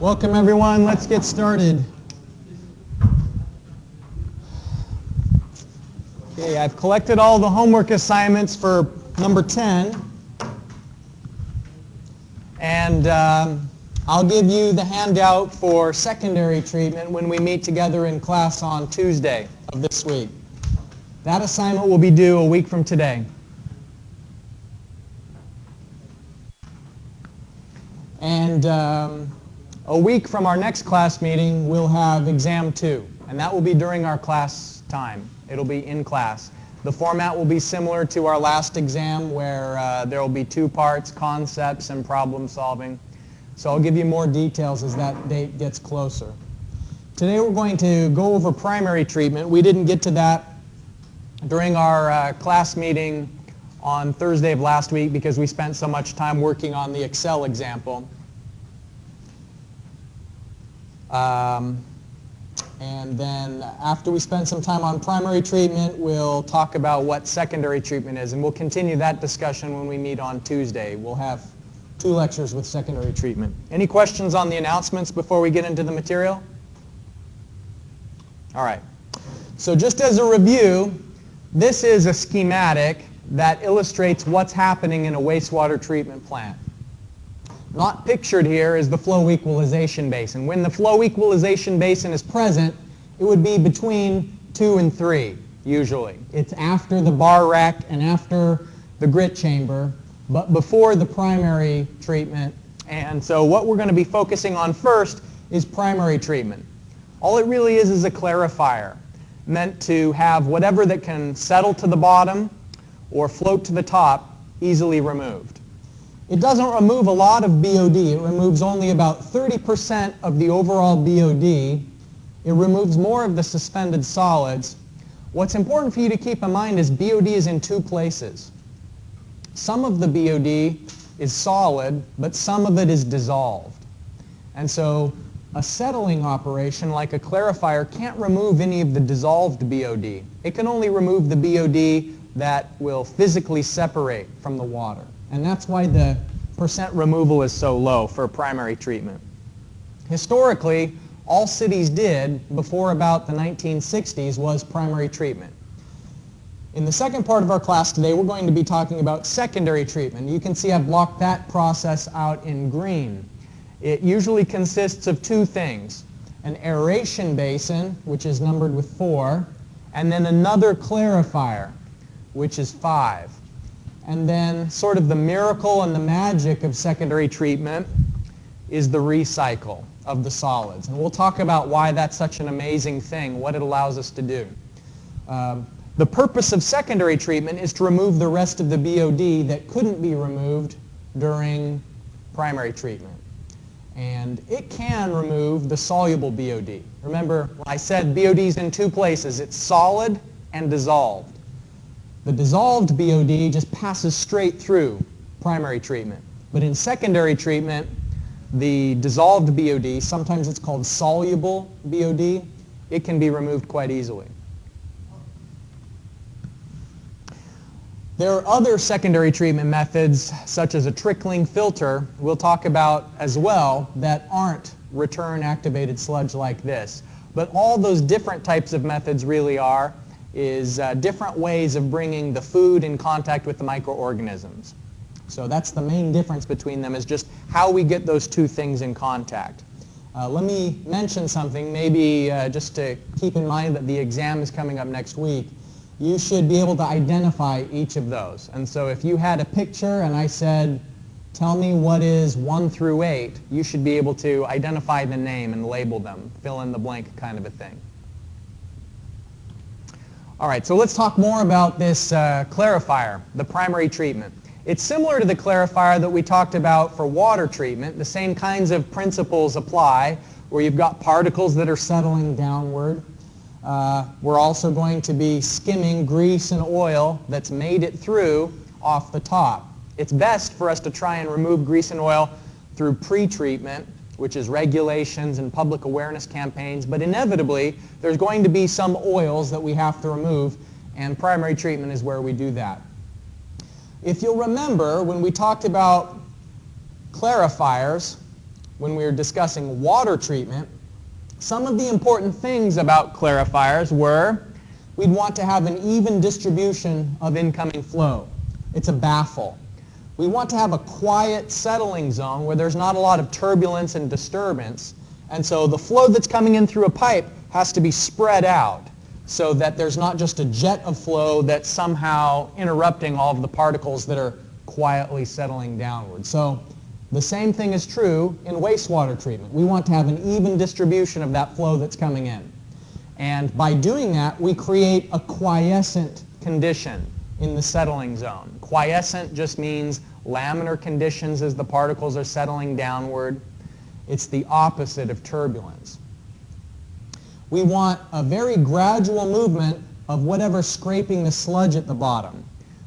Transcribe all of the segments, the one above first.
Welcome everyone, let's get started. Okay, I've collected all the homework assignments for number 10. And I'll give you the handout for secondary treatment when we meet together in class on Tuesday of this week. That assignment will be due a week from today. And a week from our next class meeting, we'll have exam 2. And that will be during our class time. It'll be in class. The format will be similar to our last exam where there will be 2 parts, concepts and problem solving. So I'll give you more details as that date gets closer. Today we're going to go over primary treatment. We didn't get to that during our class meeting on Thursday of last week because we spent so much time working on the Excel example. And then after we spend some time on primary treatment, we'll talk about what secondary treatment is. And we'll continue that discussion when we meet on Tuesday. We'll have 2 lectures with secondary treatment. Any questions on the announcements before we get into the material? All right. So just as a review, this is a schematic that illustrates what's happening in a wastewater treatment plant. Not pictured here is the flow equalization basin. When the flow equalization basin is present, it would be between 2 and 3, usually. It's after the bar rack and after the grit chamber, but before the primary treatment. And so what we're going to be focusing on first is primary treatment. All it really is a clarifier, meant to have whatever that can settle to the bottom or float to the top easily removed. It doesn't remove a lot of BOD. It removes only about 30% of the overall BOD. It removes more of the suspended solids. What's important for you to keep in mind is BOD is in 2 places. Some of the BOD is solid, but some of it is dissolved. And so a settling operation like a clarifier can't remove any of the dissolved BOD. It can only remove the BOD that will physically separate from the water. And that's why the percent removal is so low for primary treatment. Historically, all cities did before about the 1960s was primary treatment. In the second part of our class today, we're going to be talking about secondary treatment. You can see I've blocked that process out in green. It usually consists of 2 things. An aeration basin, which is numbered with 4, and then another clarifier, which is 5. And then sort of the miracle and the magic of secondary treatment is the recycle of the solids. And we'll talk about why that's such an amazing thing, what it allows us to do. The purpose of secondary treatment is to remove the rest of the BOD that couldn't be removed during primary treatment. And it can remove the soluble BOD. Remember, when I said BOD is in 2 places, it's solid and dissolved. The dissolved BOD just passes straight through primary treatment. But in secondary treatment, the dissolved BOD, sometimes it's called soluble BOD, it can be removed quite easily. There are other secondary treatment methods, such as a trickling filter, we'll talk about as well, that aren't return activated sludge like this. But all those different types of methods really is different ways of bringing the food in contact with the microorganisms. So that's the main difference between them, is just how we get those 2 things in contact. Let me mention something, maybe just to keep in mind that the exam is coming up next week. You should be able to identify each of those. And so if you had a picture and I said, tell me what is 1 through 8, you should be able to identify the name and label them, fill in the blank kind of a thing. All right, so let's talk more about this clarifier, the primary treatment. It's similar to the clarifier that we talked about for water treatment. The same kinds of principles apply, where you've got particles that are settling downward. We're also going to be skimming grease and oil that's made it through off the top. It's best for us to try and remove grease and oil through pre-treatment, which is regulations and public awareness campaigns, but inevitably there's going to be some oils that we have to remove, and primary treatment is where we do that. If you'll remember, when we talked about clarifiers, when we were discussing water treatment, some of the important things about clarifiers were we'd want to have an even distribution of incoming flow. It's a baffle. We want to have a quiet settling zone where there's not a lot of turbulence and disturbance, and so the flow that's coming in through a pipe has to be spread out so that there's not just a jet of flow that's somehow interrupting all of the particles that are quietly settling downward. So the same thing is true in wastewater treatment. We want to have an even distribution of that flow that's coming in. And by doing that, we create a quiescent condition in the settling zone. Quiescent just means laminar conditions as the particles are settling downward. It's the opposite of turbulence. We want a very gradual movement of whatever's scraping the sludge at the bottom.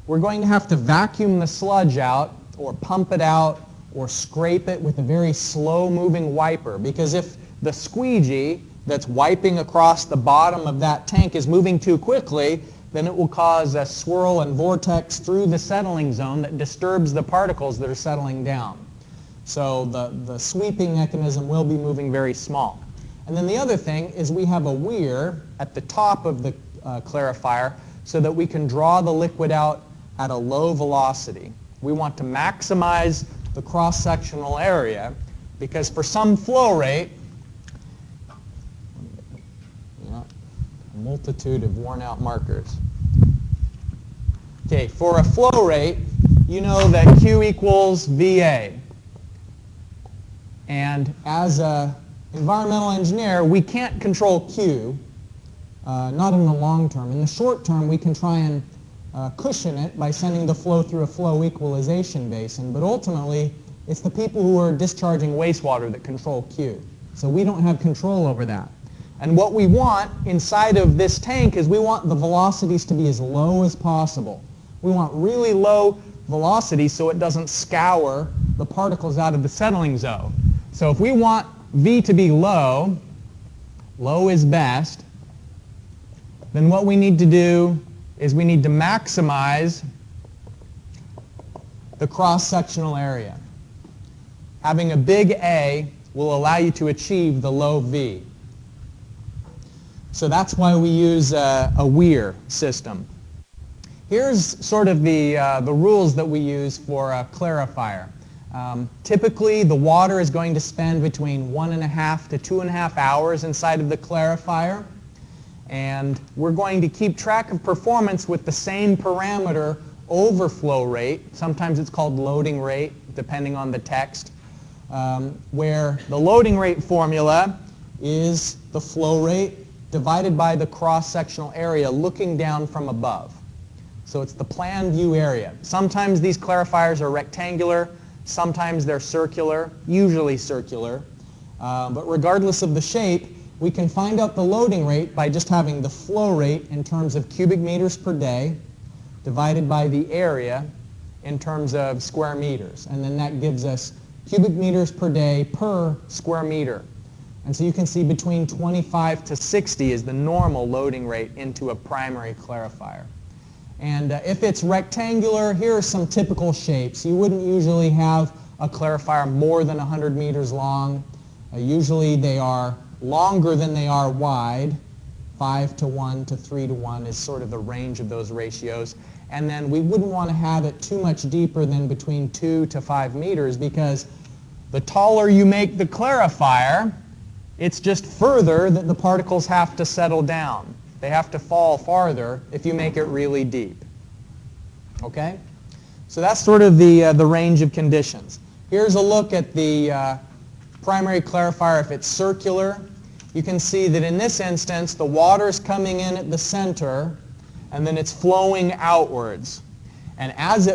We're going to have to vacuum the sludge out or pump it out or scrape it with a very slow-moving wiper, because if the squeegee that's wiping across the bottom of that tank is moving too quickly, then it will cause a swirl and vortex through the settling zone that disturbs the particles that are settling down. So the sweeping mechanism will be moving very small. And then the other thing is we have a weir at the top of the clarifier so that we can draw the liquid out at a low velocity. We want to maximize the cross-sectional area because for some flow rate, a multitude of worn-out markers. Okay, for a flow rate, you know that Q equals VA. And as an environmental engineer, we can't control Q, not in the long term. In the short term, we can try and cushion it by sending the flow through a flow equalization basin, but ultimately it's the people who are discharging wastewater that control Q. So we don't have control over that. And what we want inside of this tank is we want the velocities to be as low as possible. We want really low velocity so it doesn't scour the particles out of the settling zone. So if we want V to be low, low is best, then what we need to do is we need to maximize the cross-sectional area. Having a big A will allow you to achieve the low V. So that's why we use a weir system. Here's sort of the rules that we use for a clarifier. Typically, the water is going to spend between 1.5 to 2.5 hours inside of the clarifier. And we're going to keep track of performance with the same parameter overflow rate. Sometimes it's called loading rate, depending on the text, where the loading rate formula is the flow rate divided by the cross-sectional area looking down from above. So it's the plan view area. Sometimes these clarifiers are rectangular, sometimes they're circular, usually circular. But regardless of the shape, we can find out the loading rate by just having the flow rate in terms of cubic meters per day divided by the area in terms of square meters. And then that gives us cubic meters per day per square meter. And so you can see between 25 to 60 is the normal loading rate into a primary clarifier. And if it's rectangular, here are some typical shapes. You wouldn't usually have a clarifier more than 100 meters long. Usually they are longer than they are wide. 5 to 1 to 3 to 1 is sort of the range of those ratios. And then we wouldn't want to have it too much deeper than between 2 to 5 meters because the taller you make the clarifier, it's just further that the particles have to settle down. They have to fall farther if you make it really deep. Okay? So that's sort of the range of conditions. Here's a look at the primary clarifier if it's circular. You can see that in this instance the water is coming in at the center and then it's flowing outwards. And as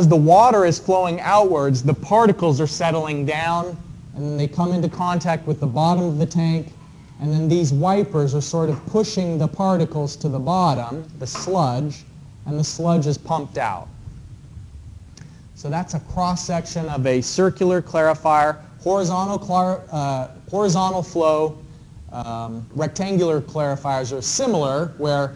the water is flowing outwards, the particles are settling down and then they come into contact with the bottom of the tank, and then these wipers are sort of pushing the particles to the bottom, the sludge, and the sludge is pumped out. So that's a cross-section of a circular clarifier. Horizontal flow, rectangular clarifiers are similar, where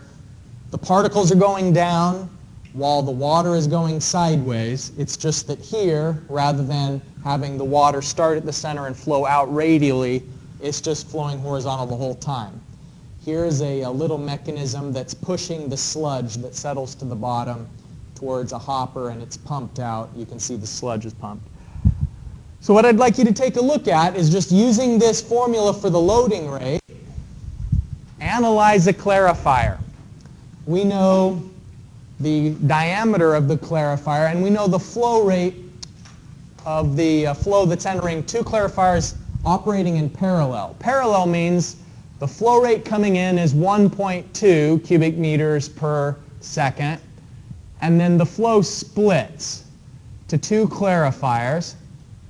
the particles are going down, while the water is going sideways. It's just that here, rather than having the water start at the center and flow out radially, it's just flowing horizontal the whole time. Here's a little mechanism that's pushing the sludge that settles to the bottom towards a hopper, and it's pumped out. You can see the sludge is pumped. So what I'd like you to take a look at is just using this formula for the loading rate, analyze a clarifier. We know the diameter of the clarifier, and we know the flow rate of the flow that's entering two clarifiers operating in parallel. Parallel means the flow rate coming in is 1.2 cubic meters per second, and then the flow splits to two clarifiers.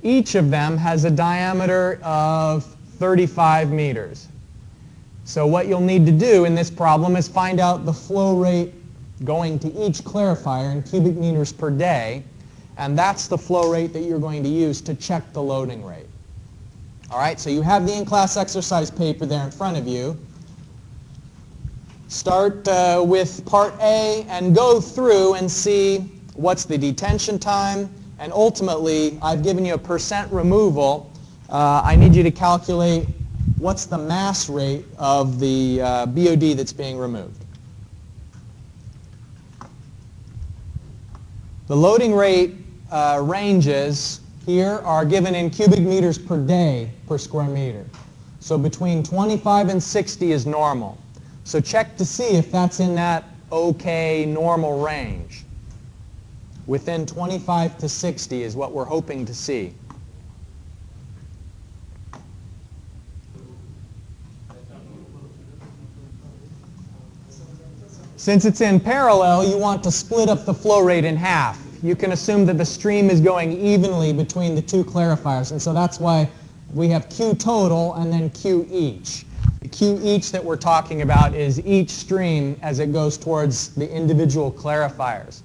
Each of them has a diameter of 35 meters. So what you'll need to do in this problem is find out the flow rate going to each clarifier in cubic meters per day, and that's the flow rate that you're going to use to check the loading rate. All right, so you have the in-class exercise paper there in front of you. Start with part A and go through and see what's the detention time, and ultimately I've given you a percent removal. I need you to calculate what's the mass rate of the BOD that's being removed. The loading rate ranges here are given in cubic meters per day per square meter. So between 25 and 60 is normal. So check to see if that's in that okay normal range. Within 25 to 60 is what we're hoping to see. Since it's in parallel, you want to split up the flow rate in half. You can assume that the stream is going evenly between the two clarifiers, and so that's why we have Q total and then Q each. The Q each that we're talking about is each stream as it goes towards the individual clarifiers.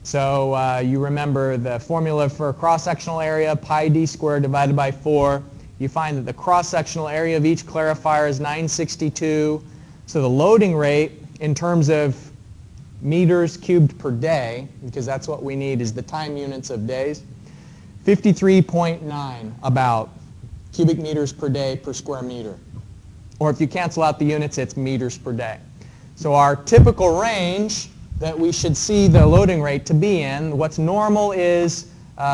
So you remember the formula for cross-sectional area, pi d squared divided by 4. You find that the cross-sectional area of each clarifier is 962. So the loading rate in terms of meters cubed per day, because that's what we need, is the time units of days, 53.9 about cubic meters per day per square meter. Or if you cancel out the units, it's meters per day. So our typical range that we should see the loading rate to be in, what's normal is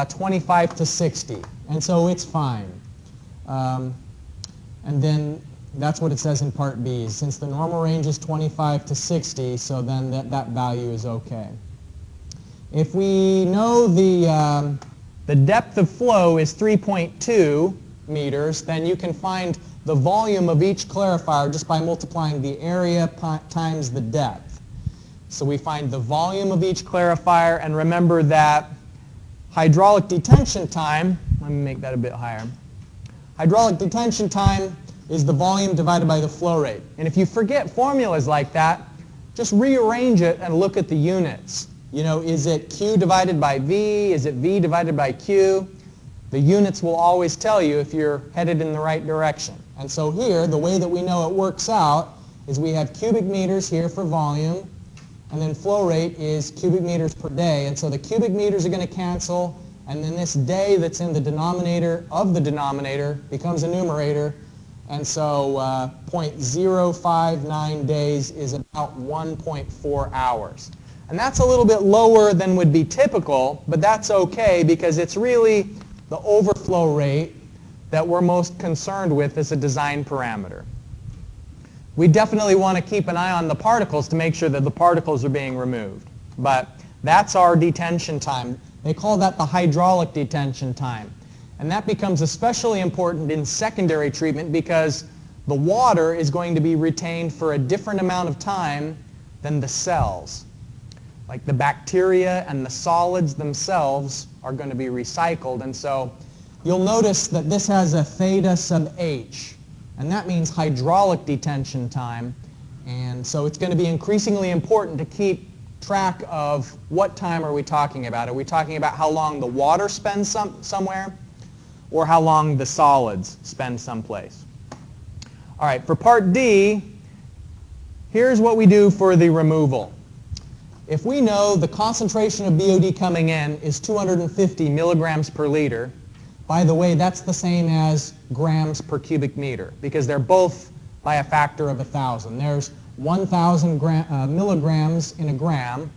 25 to 60. And so it's fine. And then that's what it says in part B. Since the normal range is 25 to 60, so then that value is okay. If we know the depth of flow is 3.2 meters, then you can find the volume of each clarifier just by multiplying the area times the depth. So we find the volume of each clarifier, and remember that hydraulic detention time, let me make that a bit higher. Hydraulic detention time is the volume divided by the flow rate. And if you forget formulas like that, just rearrange it and look at the units. You know, is it Q divided by V? Is it V divided by Q? The units will always tell you if you're headed in the right direction. And so here, the way that we know it works out is we have cubic meters here for volume, and then flow rate is cubic meters per day. And so the cubic meters are going to cancel, and then this day that's in the denominator of the denominator becomes a numerator. And so 0.059 days is about 1.4 hours. And that's a little bit lower than would be typical, but that's okay because it's really the overflow rate that we're most concerned with as a design parameter. We definitely want to keep an eye on the particles to make sure that the particles are being removed. But that's our detention time. They call that the hydraulic detention time. And that becomes especially important in secondary treatment because the water is going to be retained for a different amount of time than the cells. Like the bacteria and the solids themselves are going to be recycled. And so you'll notice that this has a theta sub h. And that means hydraulic detention time. And so it's going to be increasingly important to keep track of what time are we talking about. Are we talking about how long the water spends somewhere, or how long the solids spend someplace? All right, for part D, here's what we do for the removal. if we know the concentration of BOD coming in is 250 milligrams per liter, by the way, that's the same as grams per cubic meter because they're both by a factor of 1,000. There's 1,000 milligrams in a gram,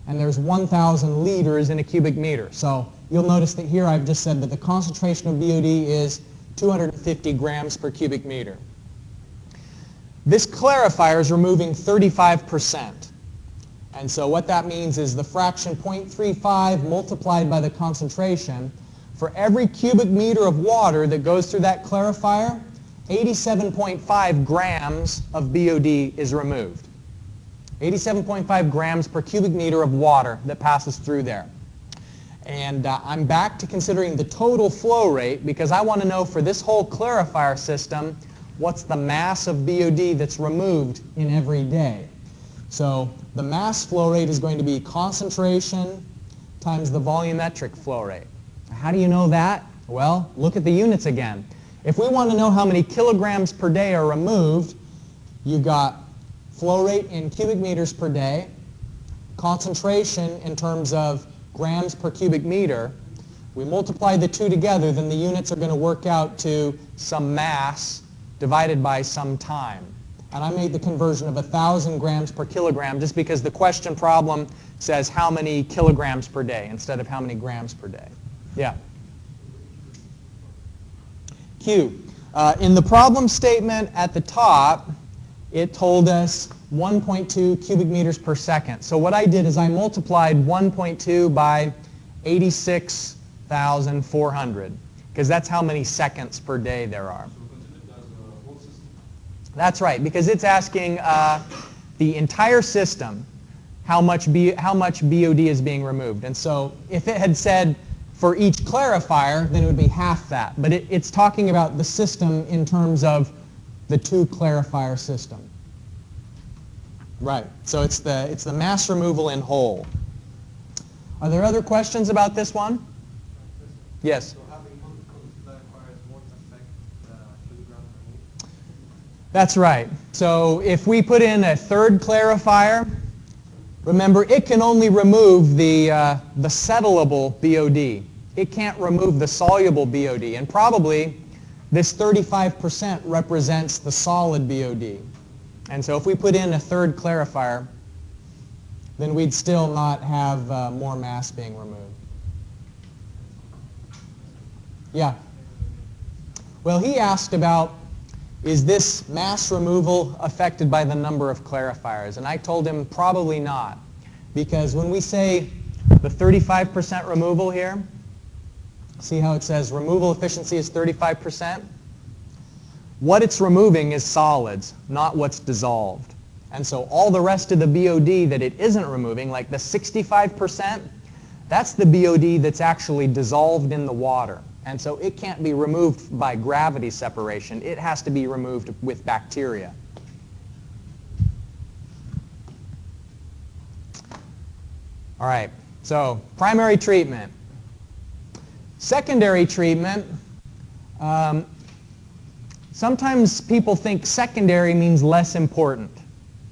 and there's 1,000 liters in a cubic meter. So you'll notice that here I've just said that the concentration of BOD is 250 grams per cubic meter. This clarifier is removing 35%. And so what that means is the fraction 0.35 multiplied by the concentration. For every cubic meter of water that goes through that clarifier, 87.5 grams of BOD is removed. 87.5 grams per cubic meter of water that passes through there. And I'm back to considering the total flow rate because I want to know for this whole clarifier system what's the mass of BOD that's removed in every day. So the mass flow rate is going to be concentration times the volumetric flow rate. How do you know that? Well, look at the units again. If we want to know how many kilograms per day are removed, you've got flow rate in cubic meters per day, concentration in terms of grams per cubic meter. We multiply the two together, then the units are going to work out to some mass divided by some time. And I made the conversion of 1,000 grams per kilogram just because the question problem says how many kilograms per day instead of how many grams per day. Yeah. Q. In the problem statement at the top, it told us 1.2 cubic meters per second. So what I did is I multiplied 1.2 by 86,400 because that's how many seconds per day there are. That's right, because it's asking the entire system how much BOD is being removed. And so if it had said for each clarifier, then it would be half that. But it's talking about the system in terms of the two clarifier system. Right, so it's the mass removal in whole. Are there other questions about this one? Yes? So having multiple clarifiers won't affect the kilogram removed? That's right. So if we put in a third clarifier, remember it can only remove the settlable BOD. It can't remove the soluble BOD. And probably this 35% represents the solid BOD. And so if we put in a third clarifier, then we'd still not have more mass being removed. Yeah? Well, he asked about, is this mass removal affected by the number of clarifiers? And I told him probably not. Because when we say the 35% removal here, see how it says removal efficiency is 35%? What it's removing is solids, not what's dissolved. And so all the rest of the BOD that it isn't removing, like the 65%, that's the BOD that's actually dissolved in the water. And so it can't be removed by gravity separation. It has to be removed with bacteria. All right, so primary treatment. Secondary treatment, sometimes people think secondary means less important.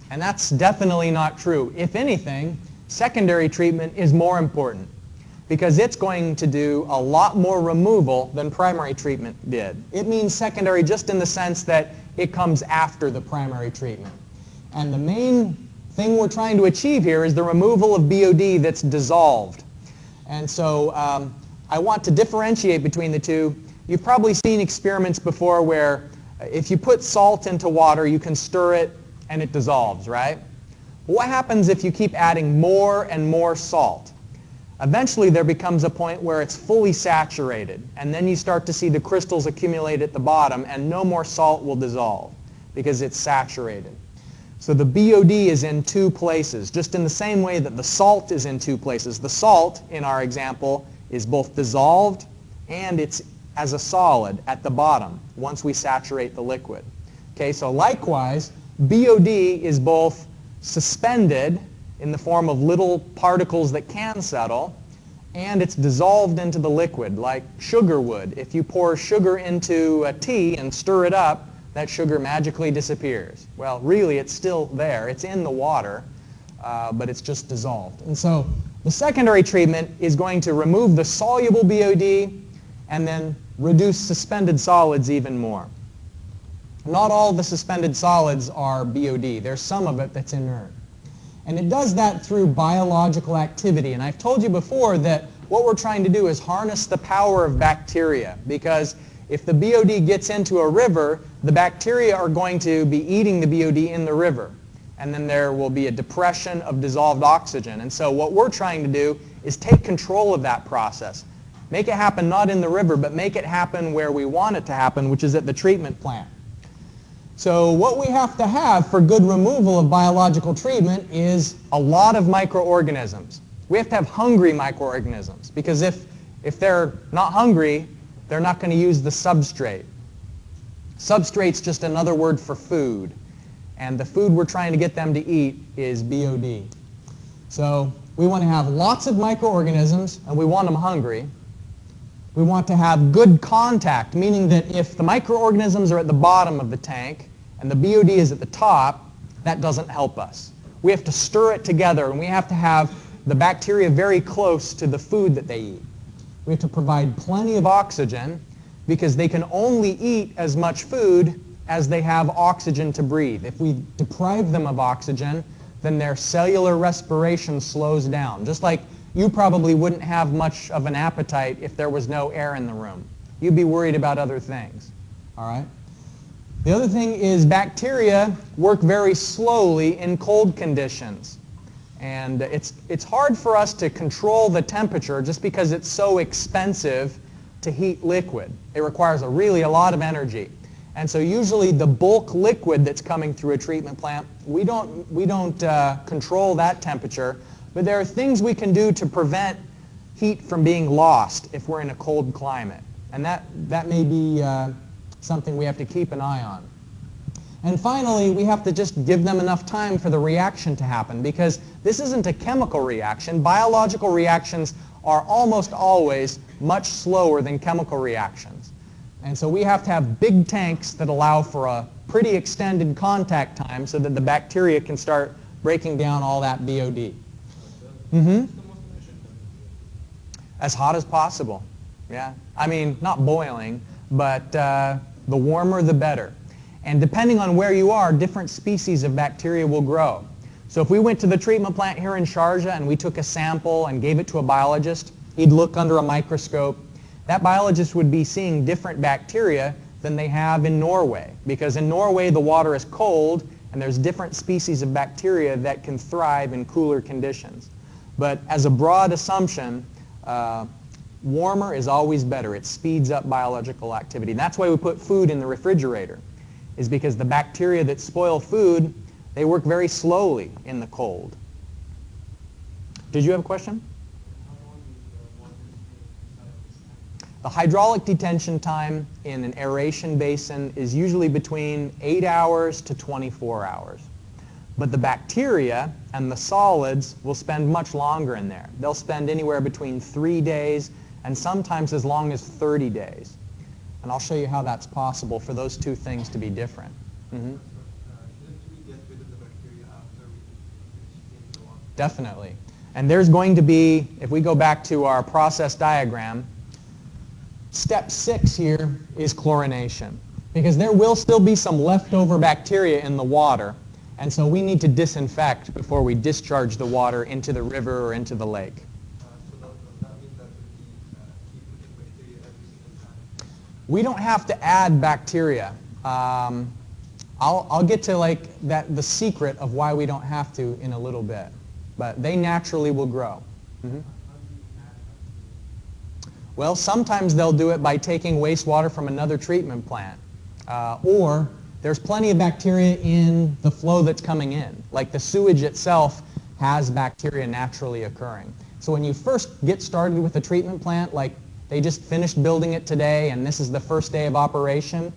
And that's definitely not true. If anything, secondary treatment is more important because it's going to do a lot more removal than primary treatment did. It means secondary just in the sense that it comes after the primary treatment. And the main thing we're trying to achieve here is the removal of BOD that's dissolved. And so I want to differentiate between the two. You've probably seen experiments before where if you put salt into water, you can stir it and it dissolves, right? What happens if you keep adding more and more salt? Eventually there becomes a point where it's fully saturated, and then you start to see the crystals accumulate at the bottom and no more salt will dissolve because it's saturated. So the BOD is in two places, just in the same way that the salt is in two places. The salt, in our example, is both dissolved and it's as a solid at the bottom once we saturate the liquid. Okay, so likewise, BOD is both suspended in the form of little particles that can settle, and it's dissolved into the liquid like sugar would. If you pour sugar into a tea and stir it up, that sugar magically disappears. Well, really, it's still there. It's in the water, but it's just dissolved. And so the secondary treatment is going to remove the soluble BOD and then reduce suspended solids even more. Not all the suspended solids are BOD. There's some of it that's inert. And it does that through biological activity. And I've told you before that what we're trying to do is harness the power of bacteria, because if the BOD gets into a river, the bacteria are going to be eating the BOD in the river. And then there will be a depression of dissolved oxygen. And so what we're trying to do is take control of that process. Make it happen not in the river, but make it happen where we want it to happen, which is at the treatment plant. So what we have to have for good removal of biological treatment is a lot of microorganisms. We have to have hungry microorganisms, because if they're not hungry, they're not going to use the substrate. Substrate's just another word for food. And the food we're trying to get them to eat is BOD. So we want to have lots of microorganisms, and we want them hungry. We want to have good contact, meaning that if the microorganisms are at the bottom of the tank and the BOD is at the top, that doesn't help us. We have to stir it together, and we have to have the bacteria very close to the food that they eat. We have to provide plenty of oxygen, because they can only eat as much food as they have oxygen to breathe. If we deprive them of oxygen, then their cellular respiration slows down. Just like you probably wouldn't have much of an appetite if there was no air in the room. You'd be worried about other things. All right? The other thing is bacteria work very slowly in cold conditions. And it's hard for us to control the temperature just because it's so expensive to heat liquid. It requires really a lot of energy. And so usually the bulk liquid that's coming through a treatment plant, we don't control that temperature, but there are things we can do to prevent heat from being lost if we're in a cold climate. And that may be something we have to keep an eye on. And finally, we have to just give them enough time for the reaction to happen, because this isn't a chemical reaction. Biological reactions are almost always much slower than chemical reactions. And so we have to have big tanks that allow for a pretty extended contact time so that the bacteria can start breaking down all that BOD. As hot as possible. Yeah. I mean, not boiling, but the warmer the better. And depending on where you are, different species of bacteria will grow. So if we went to the treatment plant here in Sharjah and we took a sample and gave it to a biologist, he'd look under a microscope. That biologist would be seeing different bacteria than they have in Norway, because in Norway the water is cold and there's different species of bacteria that can thrive in cooler conditions. But as a broad assumption, warmer is always better. It speeds up biological activity. And that's why we put food in the refrigerator, is because the bacteria that spoil food, they work very slowly in the cold. Did you have a question? The hydraulic detention time in an aeration basin is usually between 8 hours to 24 hours. But the bacteria and the solids will spend much longer in there. They'll spend anywhere between 3 days and sometimes as long as 30 days. And I'll show you how that's possible for those two things to be different. Shouldn't we get rid of the bacteria after we change the water? Definitely. And there's going to be, if we go back to our process diagram, step 6 here is chlorination, because there will still be some leftover bacteria in the water, and so we need to disinfect before we discharge the water into the river or into the lake. So does that mean that we keep putting bacteria every single time? We don't have to add bacteria. I'll get to the secret of why we don't have to in a little bit, but they naturally will grow. Well, sometimes they'll do it by taking wastewater from another treatment plant. Or there's plenty of bacteria in the flow that's coming in. Like the sewage itself has bacteria naturally occurring. So when you first get started with a treatment plant, like they just finished building it today and this is the first day of operation,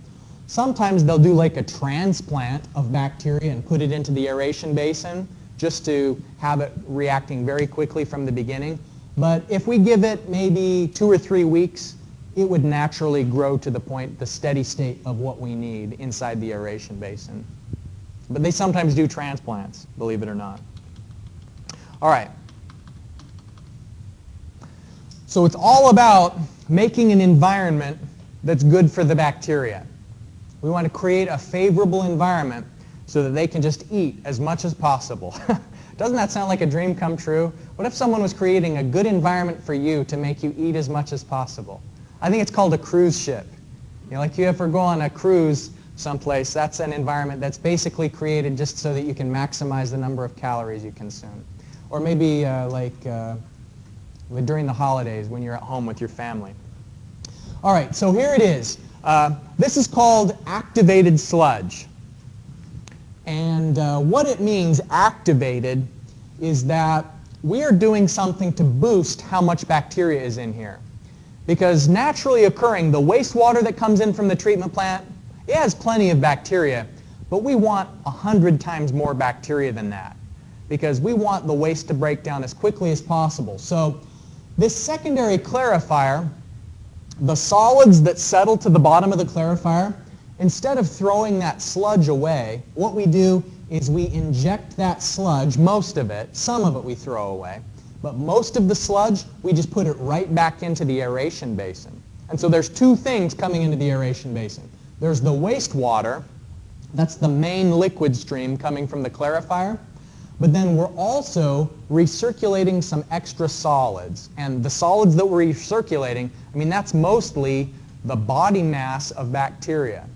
sometimes they'll do like a transplant of bacteria and put it into the aeration basin just to have it reacting very quickly from the beginning. But if we give it maybe 2 or 3 weeks, it would naturally grow to the point, the steady state of what we need inside the aeration basin. But they sometimes do transplants, believe it or not. All right. So it's all about making an environment that's good for the bacteria. We want to create a favorable environment so that they can just eat as much as possible. Doesn't that sound like a dream come true? What if someone was creating a good environment for you to make you eat as much as possible? I think it's called a cruise ship. You know, like you ever go on a cruise someplace, that's an environment that's basically created just so that you can maximize the number of calories you consume. Or maybe during the holidays when you're at home with your family. All right, so here it is. This is called activated sludge. And what it means, activated, is that we are doing something to boost how much bacteria is in here. Because naturally occurring, the wastewater that comes in from the treatment plant, it has plenty of bacteria, but we want 100 times more bacteria than that. Because we want the waste to break down as quickly as possible. So this secondary clarifier, the solids that settle to the bottom of the clarifier, instead of throwing that sludge away, what we do is we inject that sludge, most of it, some of it we throw away, but most of the sludge, we just put it right back into the aeration basin. And so there's two things coming into the aeration basin. There's the wastewater, that's the main liquid stream coming from the clarifier, but then we're also recirculating some extra solids. And the solids that we're recirculating, I mean, that's mostly the body mass of bacteria.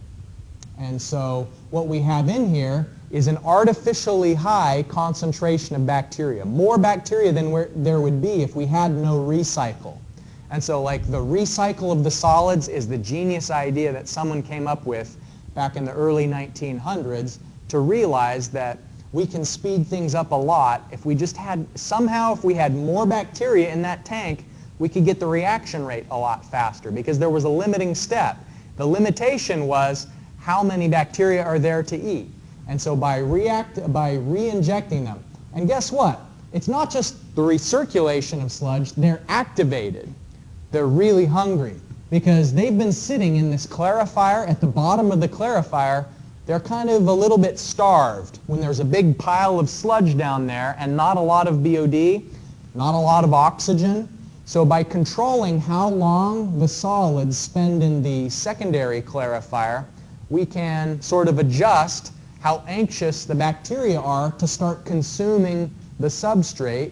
And so what we have in here is an artificially high concentration of bacteria, more bacteria than there would be if we had no recycle. And so like the recycle of the solids is the genius idea that someone came up with back in the early 1900s to realize that we can speed things up a lot if we just had, somehow if we had more bacteria in that tank, we could get the reaction rate a lot faster because there was a limiting step. The limitation was how many bacteria are there to eat. And so by re-injecting them, and guess what? It's not just the recirculation of sludge, they're activated. They're really hungry because they've been sitting in this clarifier at the bottom of the clarifier. They're kind of a little bit starved when there's a big pile of sludge down there and not a lot of BOD, not a lot of oxygen. So by controlling how long the solids spend in the secondary clarifier, we can sort of adjust how anxious the bacteria are to start consuming the substrate,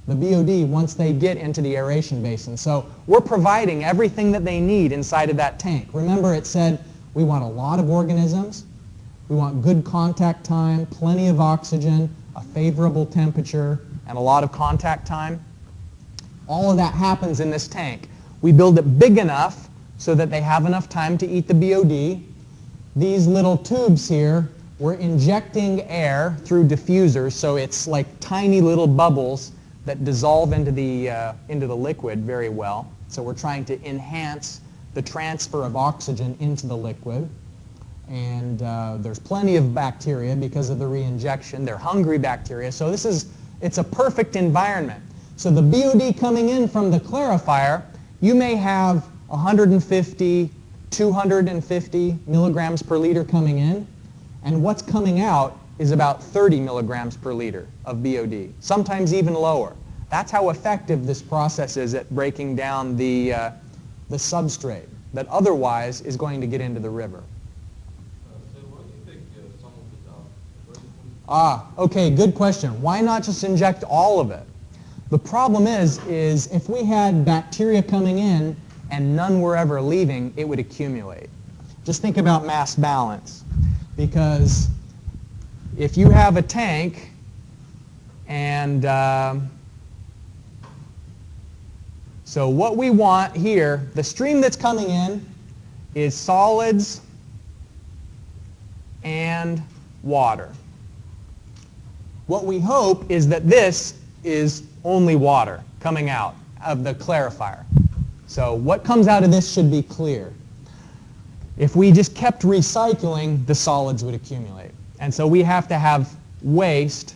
the BOD, once they get into the aeration basin. So we're providing everything that they need inside of that tank. Remember it said we want a lot of organisms, we want good contact time, plenty of oxygen, a favorable temperature, and a lot of contact time. All of that happens in this tank. We build it big enough so that they have enough time to eat the BOD. These little tubes here, we're injecting air through diffusers, so it's like tiny little bubbles that dissolve into the liquid very well. So we're trying to enhance the transfer of oxygen into the liquid. And there's plenty of bacteria because of the re-injection. They're hungry bacteria, so it's a perfect environment. So the BOD coming in from the clarifier, you may have 150, 250 milligrams per liter coming in, and what's coming out is about 30 milligrams per liter of BOD, sometimes even lower. That's how effective this process is at breaking down the substrate that otherwise is going to get into the river. So why do you take some of it out? Okay, good question. Why not just inject all of it? The problem is if we had bacteria coming in and none were ever leaving, it would accumulate. Just think about mass balance. Because if you have a tank and so what we want here, the stream that's coming in is solids and water. What we hope is that this is only water coming out of the clarifier. So what comes out of this should be clear. If we just kept recycling, the solids would accumulate. And so we have to have waste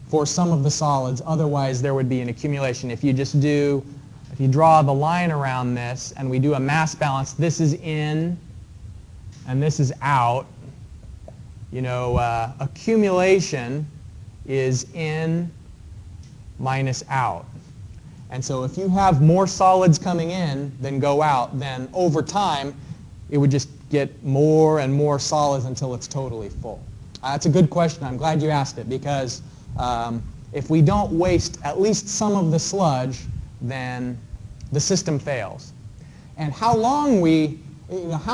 for some of the solids, otherwise there would be an accumulation. If you draw the line around this and we do a mass balance, this is in and this is out, accumulation is in minus out. And so if you have more solids coming in than go out, then over time it would just get more and more solids until it's totally full. That's a good question. I'm glad you asked it, because if we don't waste at least some of the sludge, then the system fails. And how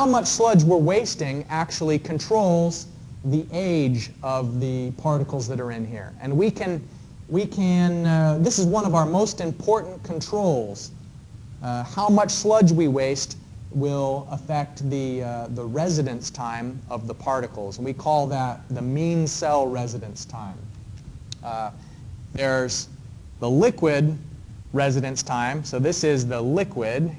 much sludge we're wasting actually controls the age of the particles that are in here. And this is one of our most important controls. How much sludge we waste will affect the residence time of the particles. And we call that the mean cell residence time. There's the liquid residence time. So this is the liquid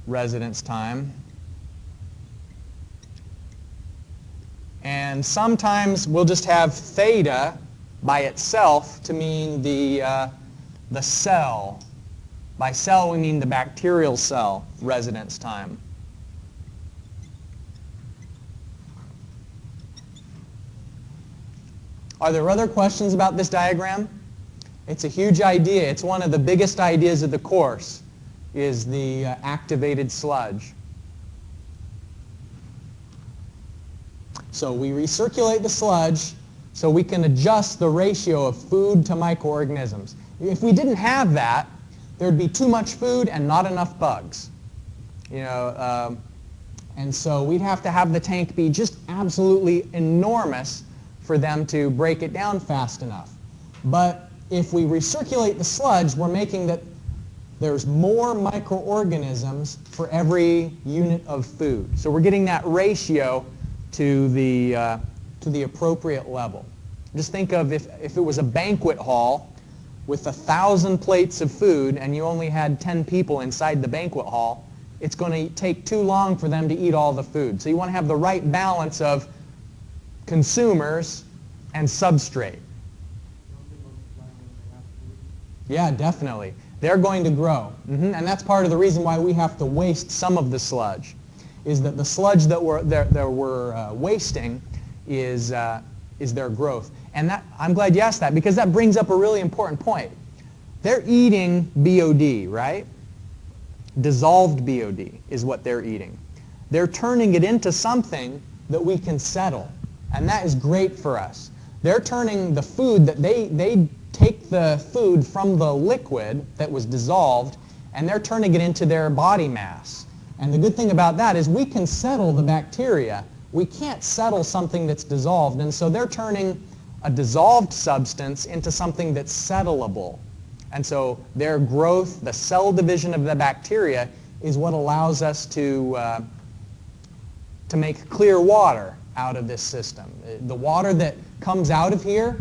residence time. And sometimes we'll just have theta by itself to mean the cell. By cell we mean the bacterial cell residence time. Are there other questions about this diagram? It's a huge idea. It's one of the biggest ideas of the course, is the activated sludge. So we recirculate the sludge so we can adjust the ratio of food to microorganisms. If we didn't have that, there'd be too much food and not enough bugs. And so we'd have to have the tank be just absolutely enormous for them to break it down fast enough. But if we recirculate the sludge, we're making that there's more microorganisms for every unit of food. So we're getting that ratio to the appropriate level. Just think of if it was a banquet hall with 1,000 plates of food and you only had 10 people inside the banquet hall, it's going to take too long for them to eat all the food. So you want to have the right balance of consumers and substrate. Yeah, definitely. They're going to grow. And that's part of the reason why we have to waste some of the sludge, is that the sludge that we're wasting is their growth. And I'm glad you asked that, because that brings up a really important point. They're eating BOD, right? Dissolved BOD is what they're eating. They're turning it into something that we can settle, and that is great for us. They're turning the food that they take the food from the liquid that was dissolved, and they're turning it into their body mass. And the good thing about that is we can settle the bacteria. We can't settle something that's dissolved, and so they're turning a dissolved substance into something that's settleable. And so their growth, the cell division of the bacteria, is what allows us to make clear water out of this system. The water that comes out of here,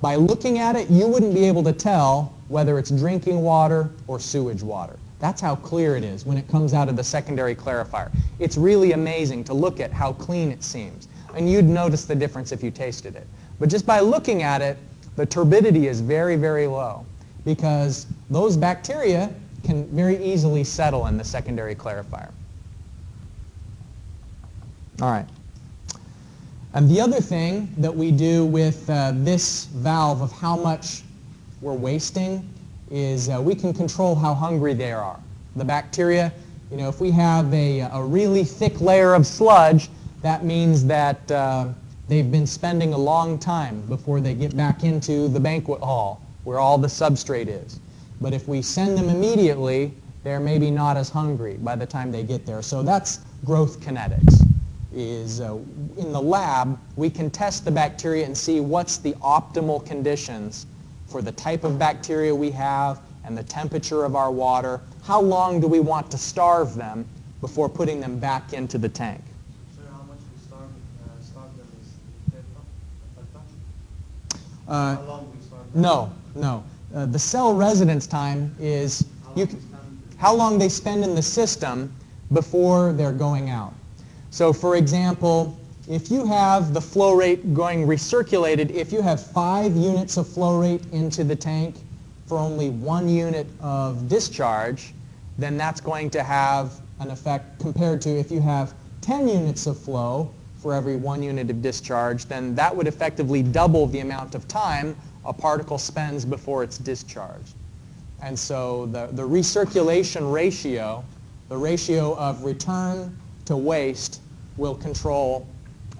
by looking at it, you wouldn't be able to tell whether it's drinking water or sewage water. That's how clear it is when it comes out of the secondary clarifier. It's really amazing to look at how clean it seems. And you'd notice the difference if you tasted it. But just by looking at it, the turbidity is very, very low, because those bacteria can very easily settle in the secondary clarifier. All right. And the other thing that we do with this valve of how much we're wasting is we can control how hungry they are. The bacteria, if we have a really thick layer of sludge, that means that they've been spending a long time before they get back into the banquet hall where all the substrate is. But if we send them immediately, they're maybe not as hungry by the time they get there. So that's growth kinetics. In the lab, we can test the bacteria and see what's the optimal conditions for the type of bacteria we have and the temperature of our water. How long do we want to starve them before putting them back into the tank? So how much we starve them is how long we starve them? No. The cell residence time is how long they spend in the system before they're going out. So for example, if you have the flow rate going recirculated, if you have 5 units of flow rate into the tank for only 1 unit of discharge, then that's going to have an effect compared to if you have 10 units of flow for every 1 unit of discharge, then that would effectively double the amount of time a particle spends before it's discharged. And so the recirculation ratio, the ratio of return to waste, will control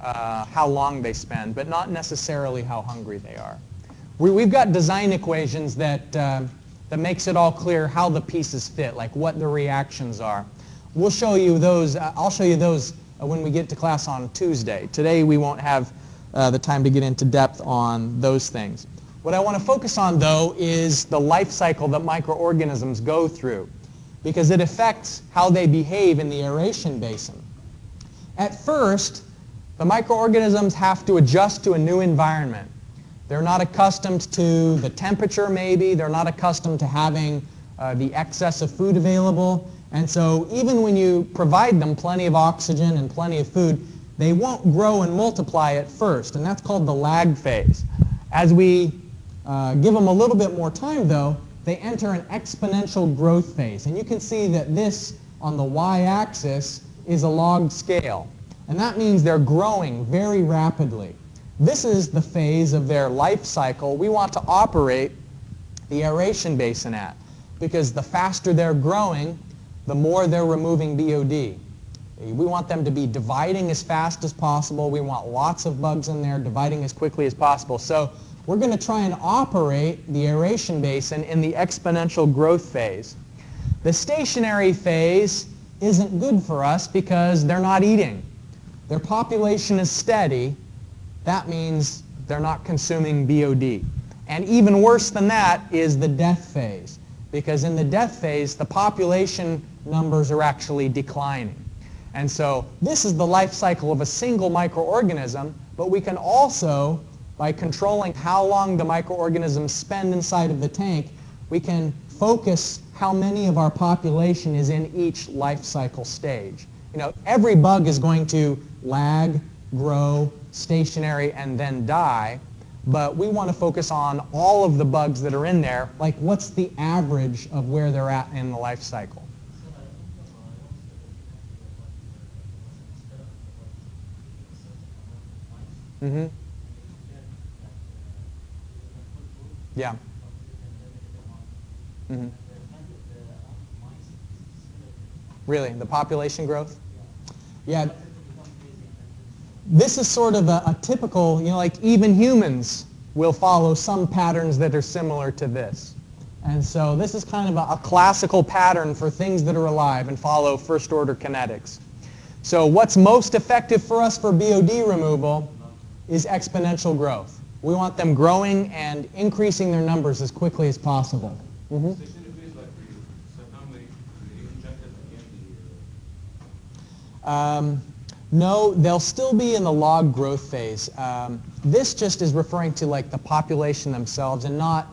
how long they spend, but not necessarily how hungry they are. We've got design equations that makes it all clear how the pieces fit, like what the reactions are. We'll show you those, I'll show you those when we get to class on Tuesday. Today we won't have the time to get into depth on those things. What I want to focus on, though, is the life cycle that microorganisms go through, because it affects how they behave in the aeration basin. At first, the microorganisms have to adjust to a new environment. They're not accustomed to the temperature, maybe. They're not accustomed to having the excess of food available. And so even when you provide them plenty of oxygen and plenty of food, they won't grow and multiply at first, and that's called the lag phase. As we give them a little bit more time, though, they enter an exponential growth phase. And you can see that this, on the y-axis, is a log scale. And that means they're growing very rapidly. This is the phase of their life cycle we want to operate the aeration basin at, because the faster they're growing, the more they're removing BOD. We want them to be dividing as fast as possible. We want lots of bugs in there, dividing as quickly as possible. So we're going to try and operate the aeration basin in the exponential growth phase. The stationary phase isn't good for us because they're not eating. Their population is steady. That means they're not consuming BOD. And even worse than that is the death phase, because in the death phase, the population numbers are actually declining. And so this is the life cycle of a single microorganism, but we can also, by controlling how long the microorganisms spend inside of the tank, we can focus how many of our population is in each life cycle stage. You know, every bug is going to lag, grow, stationary, and then die, but we want to focus on all of the bugs that are in there, like what's the average of where they're at in the life cycle. Mm-hmm. Yeah. Mm-hmm. Really? The population growth? Yeah. This is sort of a typical, you know, like even humans will follow some patterns that are similar to this. And so this is kind of a classical pattern for things that are alive and follow first order kinetics. So what's most effective for us for BOD removal is exponential growth. We want them growing and increasing their numbers as quickly as possible. Mm-hmm. No, they'll still be in the log growth phase. This just is referring to like the population themselves, and not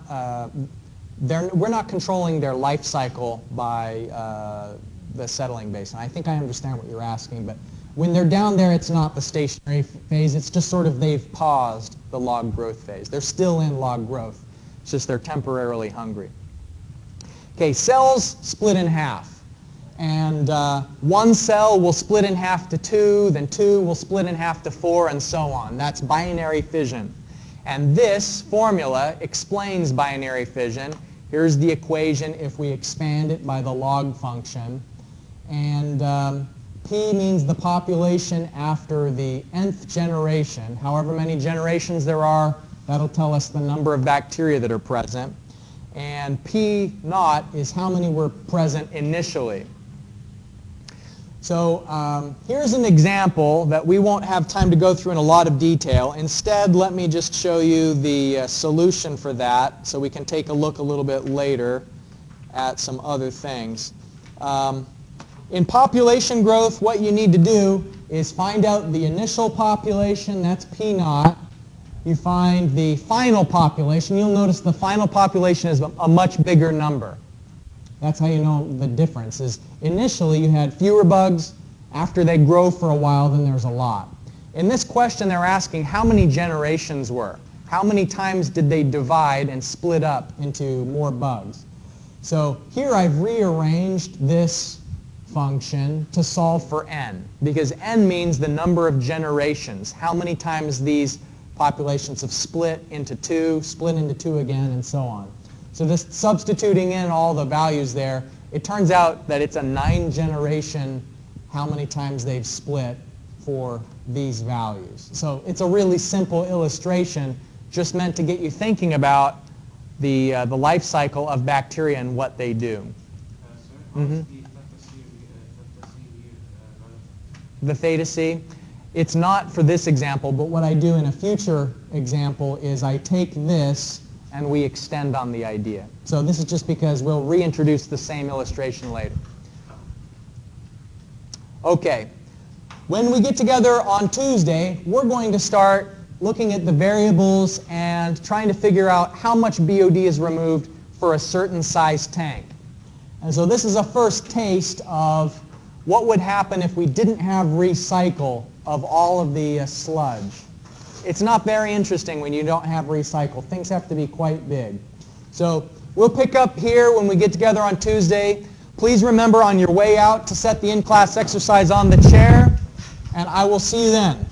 we're not controlling their life cycle by the settling basin. I think I understand what you're asking, but when they're down there, it's not the stationary phase. It's just sort of they've paused the log growth phase. They're still in log growth. It's just they're temporarily hungry. Okay, cells split in half. And one cell will split in half to 2, then 2 will split in half to 4, and so on. That's binary fission. And this formula explains binary fission. Here's the equation if we expand it by the log function. And P means the population after the nth generation. However many generations there are, that'll tell us the number of bacteria that are present. And P naught is how many were present initially. So here's an example that we won't have time to go through in a lot of detail. Instead, let me just show you the solution for that so we can take a look a little bit later at some other things. In population growth, what you need to do is find out the initial population, that's P naught. You find the final population. You'll notice the final population is a much bigger number. That's how you know the difference is initially you had fewer bugs. After they grow for a while, then there's a lot. In this question, they're asking how many generations were. How many times did they divide and split up into more bugs? So here I've rearranged this function to solve for n, because n means the number of generations, how many times these populations have split into two again, and so on. So this substituting in all the values there, it turns out that it's a 9-generation how many times they've split for these values. So it's a really simple illustration, just meant to get you thinking about the life cycle of bacteria and what they do. The theta C? It's not for this example, but what I do in a future example is I take this and we extend on the idea. So this is just because we'll reintroduce the same illustration later. Okay. When we get together on Tuesday, we're going to start looking at the variables and trying to figure out how much BOD is removed for a certain size tank. And so this is a first taste of what would happen if we didn't have recycle of all of the sludge. It's not very interesting when you don't have recycle. Things have to be quite big. So we'll pick up here when we get together on Tuesday. Please remember on your way out to set the in-class exercise on the chair, and I will see you then.